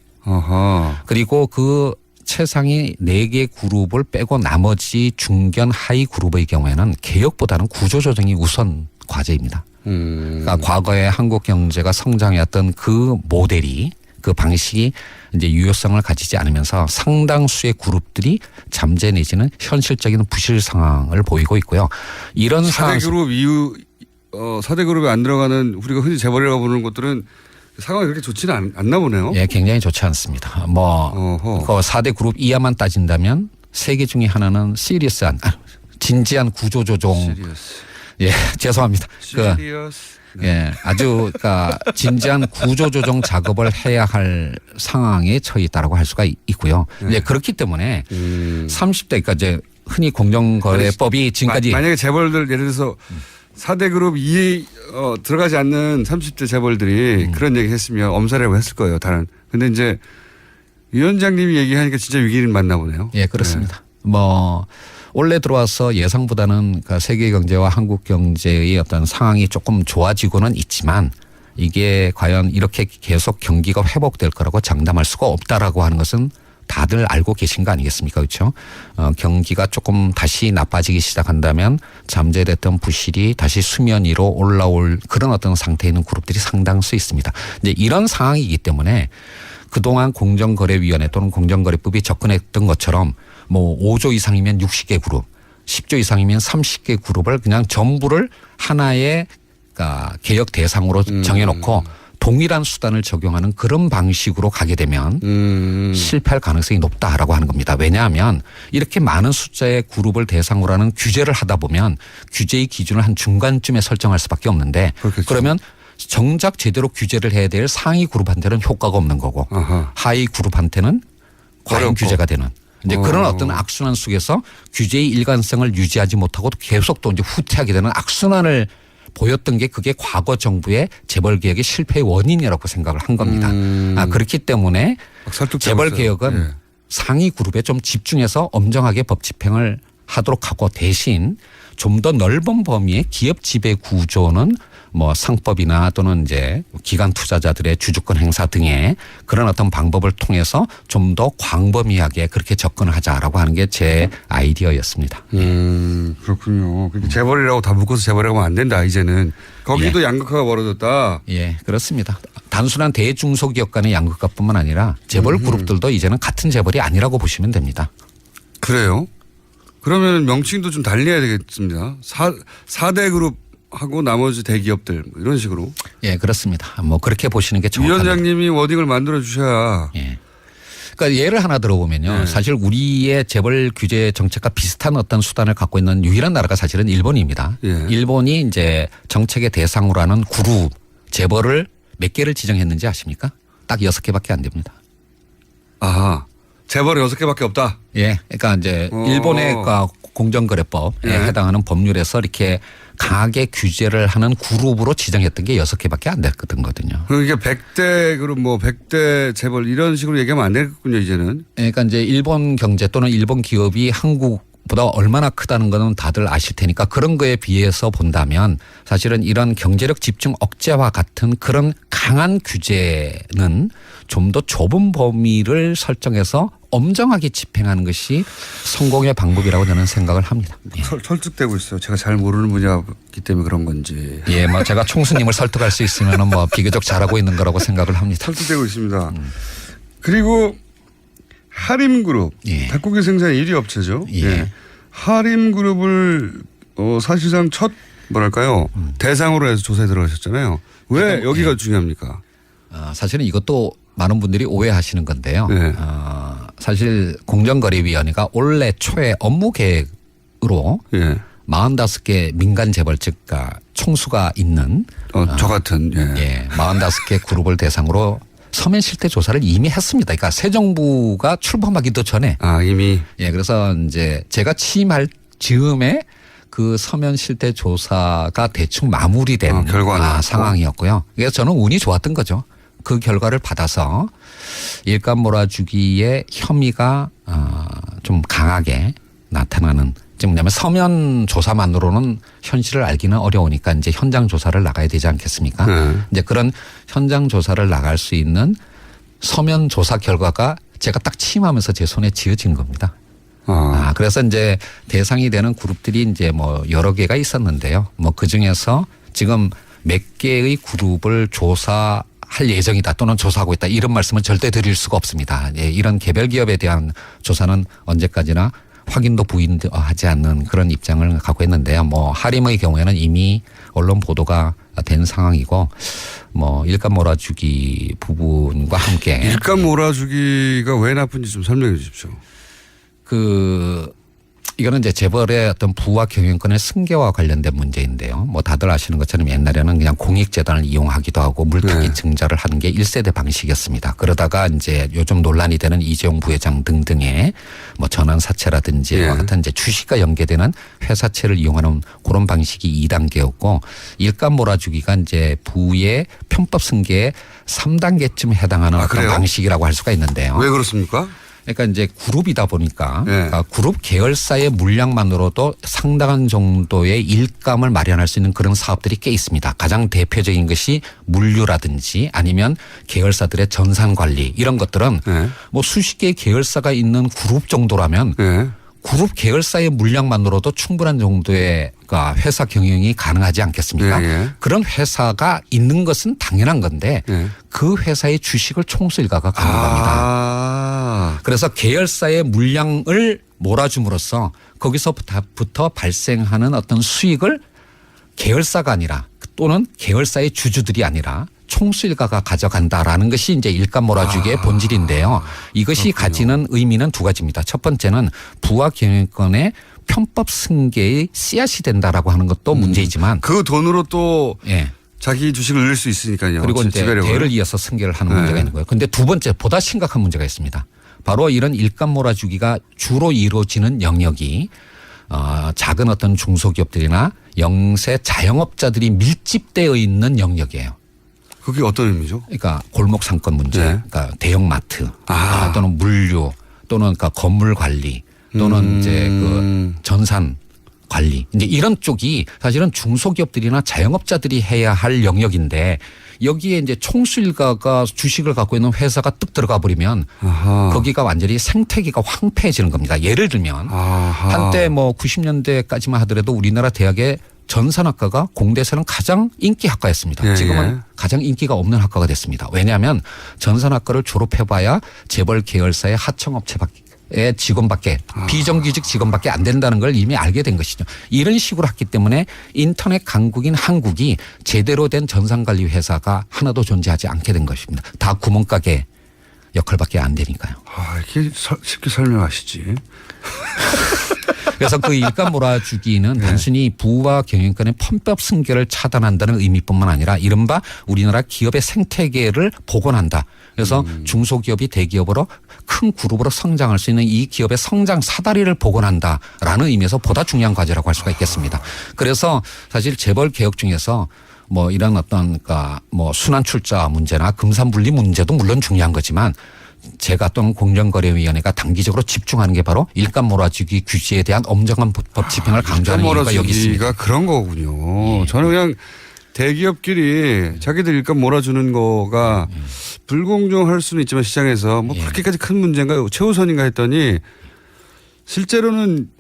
그리고 그 최상위 4개 그룹을 빼고 나머지 중견 하위 그룹의 경우에는 개혁보다는 구조조정이 우선 과제입니다. 그러니까 과거에 한국 경제가 성장해왔던 그 모델이 그 방식이 이제 유효성을 가지지 않으면서 상당수의 그룹들이 잠재 내지는 현실적인 부실 상황을 보이고 있고요. 이런 4대 그룹 이후 4대 그룹에 안 들어가는 우리가 흔히 재벌이라고 부르는 것들은 상황이 그렇게 좋지는 않나 보네요. 예, 굉장히 좋지 않습니다. 그 4대 그룹 이하만 따진다면 3개 중에 하나는 진지한 구조조정. 예, 죄송합니다. 예, 아주 그러니까 진지한 구조조정 작업을 해야 할 상황에 처해 있다라고 할 수가 있고요. 이제 그렇기 때문에 30대 그러니까 이제 흔히 공정거래법이 지금까지 만약에 재벌들 예를 들어서 4대 그룹 이에 들어가지 않는 30대 재벌들이 그런 얘기 했으면 엄살이라고 했을 거예요. 다른. 근데 이제 위원장님이 얘기하니까 진짜 위기는 맞나 보네요. 예, 그렇습니다. 올해 들어와서 예상보다는 그러니까 세계 경제와 한국 경제의 어떤 상황이 조금 좋아지고는 있지만 이게 과연 이렇게 계속 경기가 회복될 거라고 장담할 수가 없다라고 하는 것은 다들 알고 계신 거 아니겠습니까? 그렇죠? 경기가 조금 다시 나빠지기 시작한다면 잠재됐던 부실이 다시 수면 위로 올라올 그런 어떤 상태에 있는 그룹들이 상당수 있습니다. 이제 이런 상황이기 때문에 그동안 공정거래위원회 또는 공정거래법이 접근했던 것처럼 5조 이상이면 60개 그룹, 10조 이상이면 30개 그룹을 그냥 전부를 하나의 그러니까 개혁 대상으로 정해놓고 동일한 수단을 적용하는 그런 방식으로 가게 되면 실패할 가능성이 높다라고 하는 겁니다. 왜냐하면 이렇게 많은 숫자의 그룹을 대상으로 하는 규제를 하다 보면 규제의 기준을 한 중간쯤에 설정할 수밖에 없는데 그러면 정작 제대로 규제를 해야 될 상위 그룹한테는 효과가 없는 거고 하위 그룹한테는 과연 규제가 되는 이제 그런 어떤 악순환 속에서 규제의 일관성을 유지하지 못하고 계속 또 이제 후퇴하게 되는 악순환을 보였던 게 그게 과거 정부의 재벌 개혁의 실패의 원인이라고 생각을 한 겁니다. 그렇기 때문에 재벌 개혁은 상위 그룹에 좀 집중해서 엄정하게 법 집행을 하도록 하고 대신 좀 더 넓은 범위의 기업 지배 구조는 상법이나 또는 이제 기관 투자자들의 주주권 행사 등의 그런 어떤 방법을 통해서 좀 더 광범위하게 그렇게 접근을 하자라고 하는 게 제 아이디어였습니다. 그렇군요. 재벌이라고 다 묶어서 재벌이라고 하면 안 된다 이제는. 거기도 양극화가 벌어졌다. 예, 그렇습니다. 단순한 대중소기업 간의 양극화뿐만 아니라 재벌 그룹들도 이제는 같은 재벌이 아니라고 보시면 됩니다. 그래요? 그러면 명칭도 좀 달리해야 되겠습니다. 4대 그룹 하고 나머지 대기업들 이런 식으로. 예, 그렇습니다. 그렇게 보시는 게 정확합니다. 위원장님이 워딩을 만들어 주셔야. 예. 그러니까 예를 하나 들어보면요. 사실 우리의 재벌 규제 정책과 비슷한 어떤 수단을 갖고 있는 유일한 나라가 사실은 일본입니다. 일본이 이제 정책의 대상으로 하는 그룹 재벌을 몇 개를 지정했는지 아십니까? 딱 6개밖에 안 됩니다. 재벌이 6개밖에 없다. 예. 그러니까 이제 일본의 공정거래법에 해당하는 법률에서 이렇게 강하게 규제를 하는 그룹으로 지정했던 게 6개밖에 안 됐거든요. 그러니까 100대 그룹 100대 재벌 이런 식으로 얘기하면 안 되겠군요, 이제는. 그러니까 이제 일본 경제 또는 일본 기업이 한국보다 얼마나 크다는 거는 다들 아실 테니까 그런 거에 비해서 본다면 사실은 이런 경제력 집중 억제와 같은 그런 강한 규제는 좀 더 좁은 범위를 설정해서 엄정하게 집행하는 것이 성공의 방법이라고 저는 생각을 합니다. 예. 설득되고 있어요. 제가 잘 모르는 분야이기 때문에 그런 건지. 예, 뭐 제가 총수님을 설득할 수 있으면 뭐 비교적 잘하고 있는 거라고 생각을 합니다. 설득되고 있습니다. 그리고 하림그룹 예. 닭고기 생산 1위 업체죠. 예. 예. 하림그룹을 사실상 첫 뭐랄까요 대상으로 해서 조사에 들어가셨잖아요. 왜 여기가 예. 중요합니까? 사실은 이것도 많은 분들이 오해하시는 건데요. 네. 사실 공정거래위원회가 올해 초에 업무 계획으로 예. 45개 민간 재벌측가 총수가 있는 저 같은 예, 45개 그룹을 대상으로 서면 실태 조사를 이미 했습니다. 그러니까 새 정부가 출범하기도 전에 이미 예, 그래서 이제 제가 취임할 즈음에 그 서면 실태 조사가 대충 마무리된 상황이었고요. 그래서 저는 운이 좋았던 거죠. 그 결과를 받아서 일감 몰아주기의 혐의가 좀 강하게 나타나는, 지금 뭐냐면 서면 조사만으로는 현실을 알기는 어려우니까 이제 현장 조사를 나가야 되지 않겠습니까? 이제 그런 현장 조사를 나갈 수 있는 서면 조사 결과가 제가 딱 취임하면서 제 손에 쥐어진 겁니다. 그래서 이제 대상이 되는 그룹들이 이제 뭐 여러 개가 있었는데요. 뭐 그 중에서 지금 몇 개의 그룹을 조사할 예정이다 또는 조사하고 있다 이런 말씀은 절대 드릴 수가 없습니다. 예, 이런 개별 기업에 대한 조사는 언제까지나 확인도 부인하지 않는 그런 입장을 갖고 있는데요. 뭐 하림의 경우에는 이미 언론 보도가 된 상황이고 뭐 일감 몰아주기 부분과 함께 일감 몰아주기가 왜 나쁜지 좀 설명해 주십시오. 이거는 이제 재벌의 어떤 부와 경영권의 승계와 관련된 문제인데요. 뭐 다들 아시는 것처럼 옛날에는 그냥 공익재단을 이용하기도 하고 물타기 증자를 하는 게 1세대 방식이었습니다. 그러다가 이제 요즘 논란이 되는 이재용 부회장 등등의 뭐 전환사채라든지 이와 같은 이제 주식과 연계되는 회사채를 이용하는 그런 방식이 2단계였고 일감 몰아주기가 이제 부의 편법 승계의 3단계쯤 해당하는 어떤 방식이라고 할 수가 있는데요. 왜 그렇습니까? 그러니까 이제 그룹이다 보니까 그러니까 그룹 계열사의 물량만으로도 상당한 정도의 일감을 마련할 수 있는 그런 사업들이 꽤 있습니다. 가장 대표적인 것이 물류라든지 아니면 계열사들의 전산 관리 이런 것들은 뭐 수십 개의 계열사가 있는 그룹 정도라면 그룹 계열사의 물량만으로도 충분한 정도의 회사 경영이 가능하지 않겠습니까? 그런 회사가 있는 것은 당연한 건데 그 회사의 주식을 총수 일가가 갖는 겁니다. 그래서 계열사의 물량을 몰아줌으로써 거기서부터 발생하는 어떤 수익을 계열사가 아니라 또는 계열사의 주주들이 아니라 총수 일가가 가져간다라는 것이 이제 일감 몰아주기의 본질인데요. 이것이 가지는 의미는 두 가지입니다. 첫 번째는 부와 경영권의 편법 승계의 씨앗이 된다라고 하는 것도 문제이지만 그 돈으로 또 자기 주식을 늘릴 수 있으니까요. 그리고 이제 대를 이어서 승계를 하는 문제가 있는 거예요. 그런데 두 번째 보다 심각한 문제가 있습니다. 바로 이런 일감 몰아주기가 주로 이루어지는 영역이 작은 어떤 중소기업들이나 영세 자영업자들이 밀집되어 있는 영역이에요. 그게 어떤 의미죠? 그러니까 골목 상권 문제, 그러니까 대형마트 또는 물류 또는 그러니까 건물 관리 또는 이제 그 전산 관리 이제 이런 쪽이 사실은 중소기업들이나 자영업자들이 해야 할 영역인데 여기에 이제 총수 일가가 주식을 갖고 있는 회사가 뚝 들어가 버리면 거기가 완전히 생태계가 황폐해지는 겁니다. 예를 들면 한때 뭐 90년대까지만 하더라도 우리나라 대학의 전산학과가 공대에서는 가장 인기 학과였습니다. 지금은 가장 인기가 없는 학과가 됐습니다. 왜냐하면 전산학과를 졸업해봐야 재벌 계열사의 하청업체의 직원밖에 비정규직 직원밖에 안 된다는 걸 이미 알게 된 것이죠. 이런 식으로 했기 때문에 인터넷 강국인 한국이 제대로 된 전산관리 회사가 하나도 존재하지 않게 된 것입니다. 다 구멍가게 역할밖에 안 되니까요. 이렇게 쉽게 설명하시지. 그래서 그 일감 몰아주기는 단순히 부와 경영권의 편법 승계를 차단한다는 의미뿐만 아니라 이른바 우리나라 기업의 생태계를 복원한다. 그래서 중소기업이 대기업으로 큰 그룹으로 성장할 수 있는 이 기업의 성장 사다리를 복원한다라는 의미에서 보다 중요한 과제라고 할 수가 있겠습니다. 그래서 사실 재벌 개혁 중에서 뭐 이런 어떤 그러니까 뭐 순환 출자 문제나 금산분리 문제도 물론 중요한 거지만 제가 또는 공정거래위원회가 단기적으로 집중하는 게 바로 일감 몰아주기 규제에 대한 엄정한 법 집행을 강조하는 이유가 여기 있습니다. 그런 거군요. 저는 그냥 대기업끼리 자기들 일감 몰아주는 거가 불공정할 수는 있지만 시장에서 뭐 그렇게까지 큰 문제인가 최우선인가 했더니 실제로는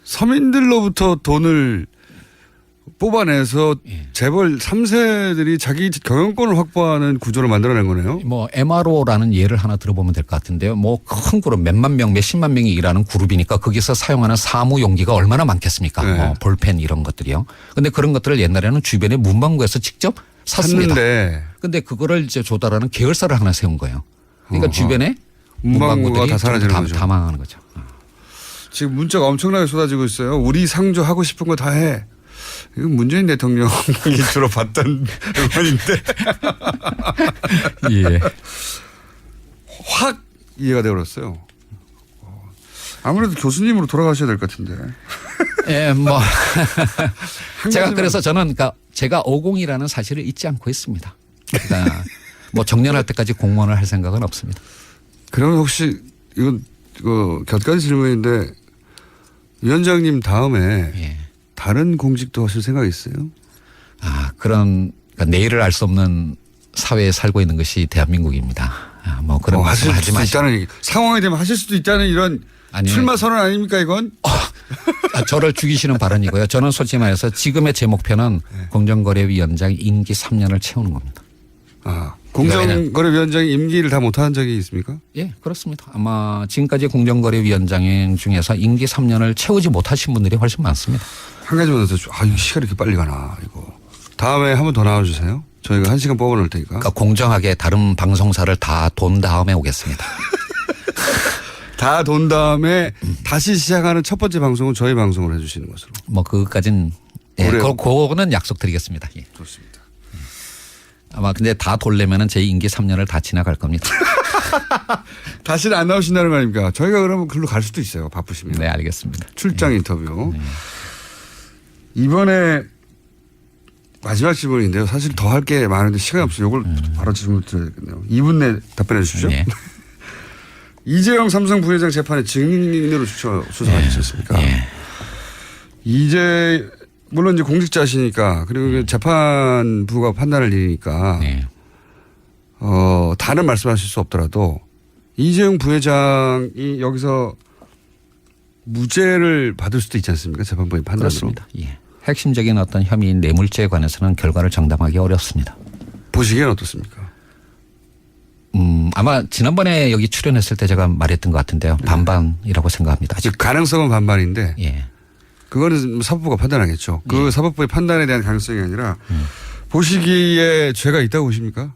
서민들로부터 돈을 뽑아내서 재벌 3세들이 자기 경영권을 확보하는 구조를 만들어낸 거네요. 뭐 MRO라는 예를 하나 들어보면 될 것 같은데요. 뭐 큰 그룹 몇만 명, 몇십만 명이 일하는 그룹이니까 거기서 사용하는 사무 용기가 얼마나 많겠습니까? 네. 뭐 볼펜 이런 것들이요. 근데 그런 것들을 옛날에는 주변에 문방구에서 직접 샀습니다. 근데 그거를 이제 조달하는 계열사를 하나 세운 거예요. 그러니까 주변에 문방구가 다 사라지는 거죠. 다 망하는 거죠. 지금 문자가 엄청나게 쏟아지고 있어요. 우리 상조 하고 싶은 거 다 해. 이건 문재인 대통령이 주로 봤던 의원인데. 예. 확 이해가 되어버렸어요. 아무래도 교수님으로 돌아가셔야 될 것 같은데. 예, 뭐. 제가 그래서 저는 그러니까 제가 50이라는 사실을 잊지 않고 있습니다. 그러니까 뭐 정년할 때까지 공무원을 할 생각은 없습니다. 그러면 혹시 이건 곁가지 질문인데 위원장님 다음에 다른 공직도 하실 생각이 있어요? 그런 그러니까 내일을 알 수 없는 사회에 살고 있는 것이 대한민국입니다. 뭐 그런 말씀 하지 마시고. 상황이 되면 하실 수도 있다는 이런 출마 선언 아닙니까 이건? 저를 죽이시는 발언이고요. 저는 솔직히 말해서 지금의 제 목표는 공정거래위원장 임기 3년을 채우는 겁니다. 공정거래위원장이 임기를 다 못한 적이 있습니까? 예, 그렇습니다. 아마 지금까지 공정거래위원장 중에서 임기 3년을 채우지 못하신 분들이 훨씬 많습니다. 한 가지만 더 이 시간이 이렇게 빨리 가나 이거. 다음에 한 번 더 나와주세요. 저희가 1시간 뽑아놓을 테니까. 그러니까 공정하게 다른 방송사를 다 돈 다음에 오겠습니다. 다 돈 다음에 다시 시작하는 첫 번째 방송은 저희 방송을 해주시는 것으로. 뭐 그것까진 그거는 약속드리겠습니다. 예. 좋습니다. 아마 근데 다 돌려면은 제 임기 3년을 다 지나갈 겁니다. 다시는 안 나오신다는 거 아닙니까? 저희가 그러면 글로 갈 수도 있어요. 바쁘시면. 네, 알겠습니다. 출장 인터뷰. 이번에 마지막 질문인데요. 사실 더 할 게 많은데 시간이 없어요. 이걸 바로 질문을 드려야겠네요. 2분 내에 답변해 주십시오. 네. 이재용 삼성 부회장 재판에 증인으로 수사하셨습니까? 이제 물론 이제 공직자시니까 그리고 재판부가 판단할 일이니까 다른 말씀하실 수 없더라도 이재용 부회장이 여기서 무죄를 받을 수도 있지 않습니까? 재판부의 판단으로. 그렇습니다. 예. 핵심적인 어떤 혐의인 뇌물죄에 관해서는 결과를 정당하기 어렵습니다. 보시기엔 어떻습니까? 아마 지난번에 여기 출연했을 때 제가 말했던 것 같은데요. 반반이라고 생각합니다. 즉 가능성은 반반인데 예. 그거는 사법부가 판단하겠죠. 그 사법부의 판단에 대한 가능성이 아니라 보시기에 죄가 있다고 보십니까?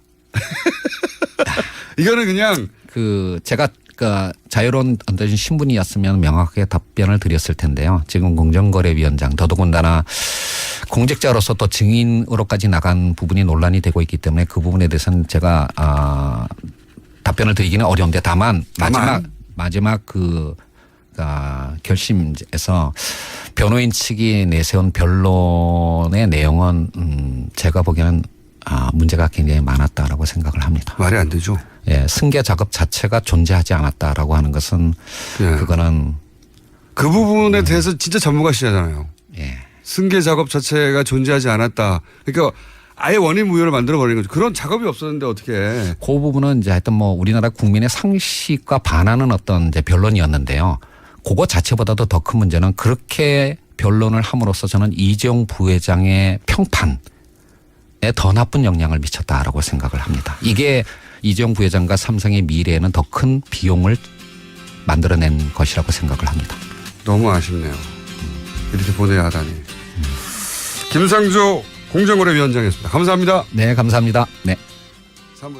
이거는 그냥 제가 자유로운 어떤 신분이었으면 명확하게 답변을 드렸을 텐데요. 지금 공정거래위원장 더더군다나 공직자로서 또 증인으로까지 나간 부분이 논란이 되고 있기 때문에 그 부분에 대해서는 제가 답변을 드리기는 어려운데 다만 마지막 결심에서 변호인 측이 내세운 변론의 내용은 제가 보기에는 문제가 굉장히 많았다라고 생각을 합니다. 말이 안 되죠. 예, 승계 작업 자체가 존재하지 않았다라고 하는 것은 그거는 그 부분에 대해서 진짜 전문가시잖아요. 예. 승계 작업 자체가 존재하지 않았다. 그러니까 아예 원인 무효를 만들어 버리는 거죠. 그런 작업이 없었는데 어떻게 해. 그 부분은 이제 하여튼 뭐 우리나라 국민의 상식과 반하는 어떤 이제 변론이었는데요. 그거 자체보다도 더 큰 문제는 그렇게 변론을 함으로써 저는 이재용 부회장의 평판에 더 나쁜 영향을 미쳤다라고 생각을 합니다. 이게 이재용 부회장과 삼성의 미래에는 더 큰 비용을 만들어낸 것이라고 생각을 합니다. 너무 아쉽네요. 이렇게 보내야 하다니. 김상조 공정거래위원장이었습니다. 감사합니다. 네, 감사합니다. 네. 3부